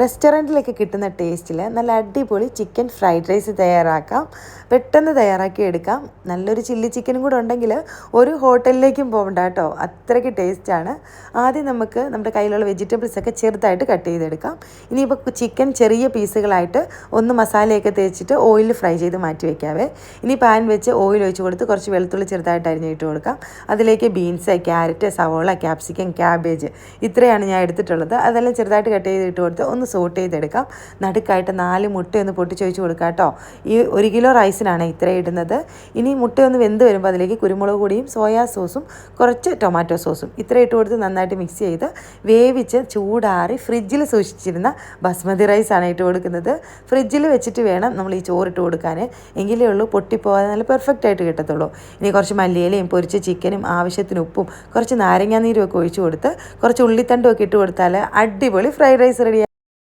റെസ്റ്റോറൻറ്റിലൊക്കെ കിട്ടുന്ന ടേസ്റ്റിൽ നല്ല അടിപൊളി ചിക്കൻ ഫ്രൈഡ് റൈസ് തയ്യാറാക്കാം. പെട്ടെന്ന് തയ്യാറാക്കി എടുക്കാം. നല്ലൊരു ചില്ലി ചിക്കനും കൂടെ ഉണ്ടെങ്കിൽ ഒരു ഹോട്ടലിലേക്കും പോകണ്ട കേട്ടോ, അത്രയ്ക്ക് ടേസ്റ്റാണ്. ആദ്യം നമുക്ക് നമ്മുടെ കയ്യിലുള്ള വെജിറ്റബിൾസൊക്കെ ചെറുതായിട്ട് കട്ട് ചെയ്തെടുക്കാം. ഇനിയിപ്പോൾ ചിക്കൻ ചെറിയ പീസുകളായിട്ട് ഒന്ന് മസാലയൊക്കെ തേച്ചിട്ട് ഓയിലിൽ ഫ്രൈ ചെയ്ത് മാറ്റി വയ്ക്കാവേ. ഇനി പാൻ വെച്ച് ഓയിൽ ഒഴിച്ച് കൊടുത്ത് കുറച്ച് വെളുത്തുള്ളി ചെറുതായിട്ട് അരിഞ്ഞിട്ട് കൊടുക്കാം. അതിലേക്ക് ബീൻസ്, ക്യാരറ്റ്, സവോള, ക്യാപ്സിക്കം, ക്യാബേജ് ഇത്രയാണ് ഞാൻ എടുത്തിട്ടുള്ളത്. അതെല്ലാം ചെറുതായിട്ട് കട്ട് ചെയ്തിട്ട് കൊടുത്ത് ഒന്ന് സോട്ട് ചെയ്തെടുക്കാം. നടുക്കായിട്ട് 4 മുട്ടയൊന്ന് പൊട്ടിച്ചൊഴിച്ച് കൊടുക്കാം കേട്ടോ. ഈ 1 കിലോ റൈസിനാണ് ഇത്രയും ഇടുന്നത്. ഇനി മുട്ടയൊന്ന് വെന്ത് വരുമ്പോൾ അതിലേക്ക് കുരുമുളക് പൊടിയും സോയാ സോസും കുറച്ച് ടൊമാറ്റോ സോസും ഇത്ര ഇട്ട് കൊടുത്ത് നന്നായിട്ട് മിക്സ് ചെയ്ത് വേവിച്ച് ചൂടാറി ഫ്രിഡ്ജിൽ സൂക്ഷിച്ചിരുന്ന ബസ്മതി റൈസാണ് ഇട്ട് കൊടുക്കുന്നത്. ഫ്രിഡ്ജിൽ വെച്ചിട്ട് വേണം നമ്മൾ ഈ ചോറിട്ട് കൊടുക്കാൻ, എങ്കിലേ ഉള്ളൂ പൊട്ടിപ്പോകാതെ നല്ല പെർഫെക്റ്റ് ആയിട്ട് കിട്ടത്തുള്ളൂ. ഇനി കുറച്ച് മല്ലിയിലയും പൊരിച്ച ചിക്കനും ആവശ്യത്തിന് ഉപ്പും കുറച്ച് നാരങ്ങാനീരും ഒക്കെ ഒഴിച്ച് കൊടുത്ത് കുറച്ച് ഉള്ളിത്തണ്ടും ഒക്കെ ഇട്ട് കൊടുത്താൽ അടിപൊളി ഫ്രൈഡ് റൈസ് റെഡിയാണ്.